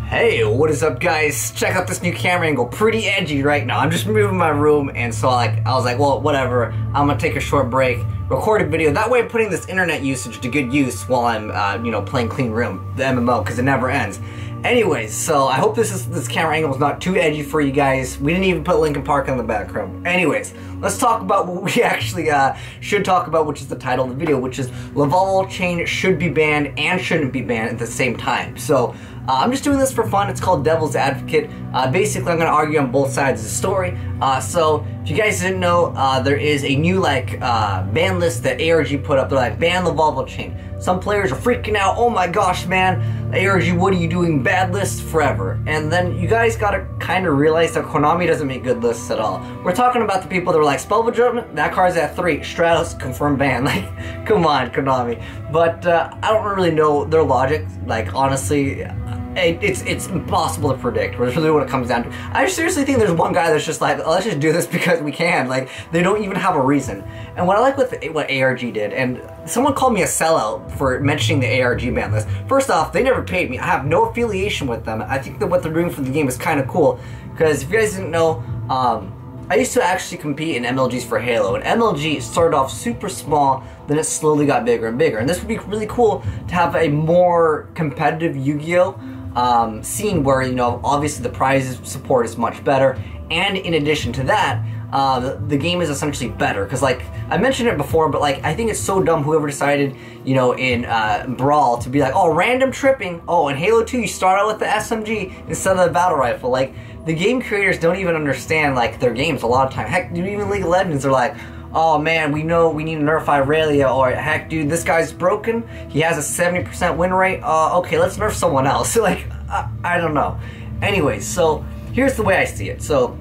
Hey, what is up guys? Check out this new camera angle, pretty edgy right now. I'm just moving my room and so I was like, well, whatever, I'm gonna take a short break, record a video. That way I'm putting this internet usage to good use while I'm, playing Clean Room, the MMO, because it never ends. Anyways, so I hope this camera angle is not too edgy for you guys. We didn't even put Linkin Park in the background. Anyways, let's talk about what we actually should talk about, which is the title of the video, which is Lavalval chain should be banned and shouldn't be banned at the same time. So I'm just doing this for fun. It's called Devil's Advocate. Basically, I'm going to argue on both sides of the story. So if you guys didn't know, there is a new ban list that ARG put up. They're like, ban Lavalval chain. Some players are freaking out. Oh my gosh, man, ARG, what are you doing? Bad lists forever. And then you guys gotta kind of realize that Konami doesn't make good lists at all. We're talking about the people that are like, Spell Judgment, that card's at 3, Stratos, confirmed ban. Like, come on, Konami. But I don't really know their logic. Like, honestly, it's impossible to predict. That's really what it comes down to. I seriously think there's one guy that's just like, oh, let's just do this because we can. Like, they don't even have a reason. And what I like with what ARG did, and someone called me a sellout for mentioning the ARG ban list. First off, they never paid me. I have no affiliation with them. I think that what they're doing for the game is kind of cool. Because if you guys didn't know, I used to actually compete in MLGs for Halo, and MLG started off super small, then it slowly got bigger and bigger. And this would be really cool to have a more competitive Yu-Gi-Oh! Scene where, obviously the prize support is much better, and in addition to that, the game is essentially better, because like I mentioned it before, but like I think it's so dumb whoever decided in Brawl to be like, oh, random tripping, oh, in Halo 2 you start out with the SMG instead of the battle rifle. Like, the game creators don't even understand like their games a lot of time. Heck, dude, even League of Legends are like, oh man, we know we need to nerf Irelia, or heck dude, this guy's broken, he has a 70% win rate, okay, let's nerf someone else. Like, I don't know. Anyways, so here's the way I see it. So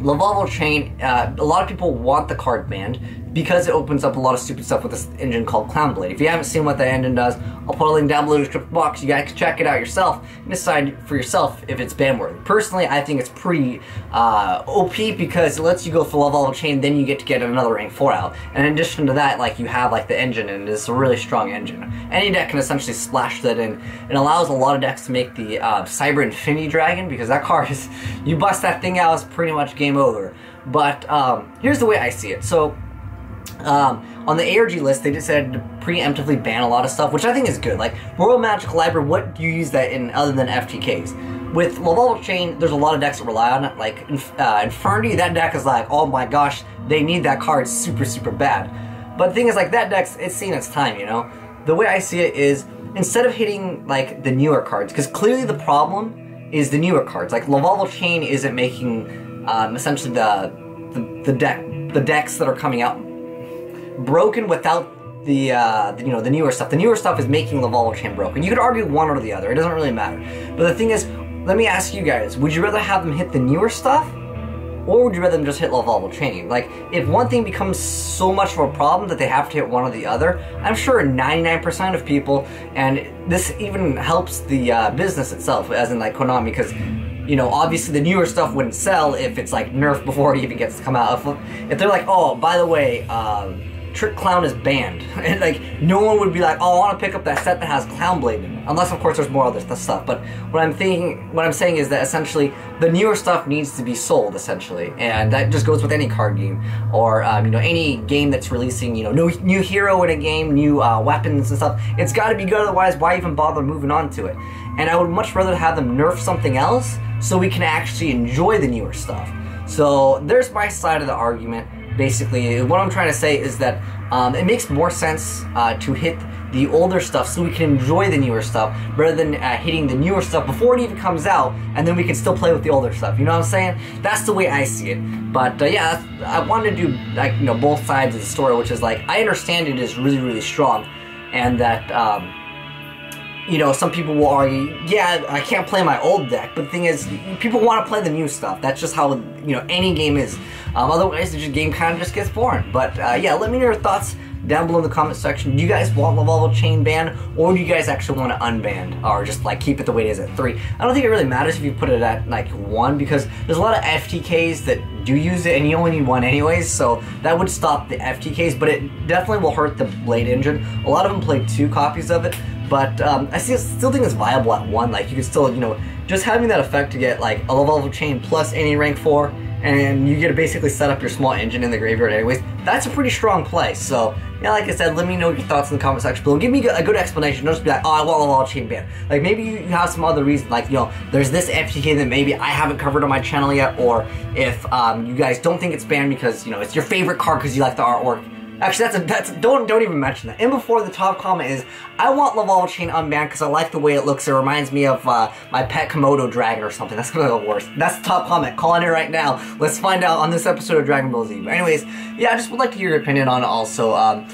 Lavalval chain, a lot of people want the card banned because it opens up a lot of stupid stuff with this engine called CLownblade. If you haven't seen what that engine does, I'll put a link down below in the description box. You guys can check it out yourself and decide for yourself if it's ban-worthy. Personally, I think it's pretty OP because it lets you go for Lavalval chain, then you get to get another rank 4 out. And in addition to that, like, you have like the engine, and it's a really strong engine. Any deck can essentially splash that in. It allows a lot of decks to make the Cyber Infinity Dragon, because that card is, you bust that thing out, it's pretty much game over. But here's the way I see it. So on the ARG list, they decided to preemptively ban a lot of stuff, which I think is good. Like, Royal Magic Library, what do you use that in other than FTKs? With Lavalval chain, there's a lot of decks that rely on it. Like, Infernity, that deck is like, oh my gosh, they need that card super, super bad. But the thing is, like, that deck's, it's seen its time, The way I see it is, instead of hitting, like, the newer cards, because clearly the problem is the newer cards. Like, Lavalval chain isn't making, essentially the decks that are coming out broken without the newer stuff. The newer stuff is making Lavalval chain broken. You could argue one or the other. It doesn't really matter. But the thing is, let me ask you guys, would you rather have them hit the newer stuff, or would you rather them just hit Lavalval chain? Like, if one thing becomes so much of a problem that they have to hit one or the other, I'm sure 99% of people, and this even helps the business itself, as in like Konami, because obviously the newer stuff wouldn't sell if it's like nerfed before it even gets to come out. If they're like, oh, by the way, Trick Clown is banned, and like no one would be like, oh, I want to pick up that set that has CLownblade in it, unless of course there's more other stuff. But what I'm saying is that essentially the newer stuff needs to be sold, essentially, and that just goes with any card game, or any game that's releasing new hero in a game, new weapons and stuff. It's got to be good, otherwise why even bother moving on to it? And I would much rather have them nerf something else so we can actually enjoy the newer stuff. So there's my side of the argument. Basically, what I'm trying to say is that it makes more sense to hit the older stuff so we can enjoy the newer stuff, rather than hitting the newer stuff before it even comes out, and then we can still play with the older stuff. You know what I'm saying? That's the way I see it. But yeah, I wanted to do like both sides of the story, which is like, I understand it is really, really strong, and that some people will argue, yeah, I can't play my old deck, but the thing is, people want to play the new stuff. That's just how, any game is. Otherwise, the game kind of just gets boring. But yeah, let me know your thoughts down below in the comment section. Do you guys want Lavalval chain ban, or do you guys actually want to unban, or just like keep it the way it is at 3? I don't think it really matters if you put it at like 1, because there's a lot of FTKs that do use it, and you only need 1 anyways, so that would stop the FTKs, but it definitely will hurt the Blade engine. A lot of them play 2 copies of it, but I still think it's viable at 1. Like, you can still, you know, just having that effect to get like a Lavalval chain plus any rank 4, and you get to basically set up your small engine in the graveyard anyways. That's a pretty strong play. So, yeah, like I said, let me know your thoughts in the comment section below. Give me a good explanation. Don't just be like, oh, I want Lavalval chain ban. Like, maybe you have some other reason, like, you know, there's this FTK that maybe I haven't covered on my channel yet, or if you guys don't think it's banned because, you know, it's your favorite card because you like the artwork. Actually, don't even mention that. And before, the top comment is, I want Lavalval chain unbanned because I like the way it looks. It reminds me of my pet Komodo dragon or something. That's gonna be the worst. That's the top comment. Calling it right now. Let's find out on this episode of Dragon Ball Z. But anyways, yeah, I just would like to hear your opinion on it also,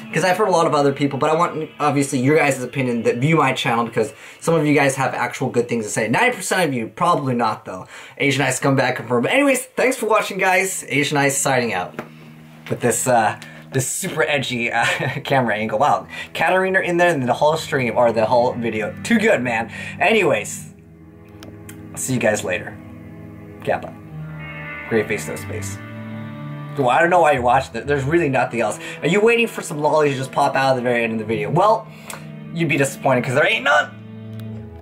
because I've heard a lot of other people, but I want, obviously, your guys' opinion that view my channel, because some of you guys have actual good things to say. 90% of you, probably not, though. Azneyes comeback confirmed. But anyways, thanks for watching, guys. Azneyes signing out with this super edgy camera angle. Wow, Katarina in there and the whole stream, or the whole video. Too good, man. Anyways, I'll see you guys later. Kappa. Great face, no space. Well, I don't know why you're watching it. There's really nothing else. Are you waiting for some lollies to just pop out at the very end of the video? Well, you'd be disappointed because there ain't none.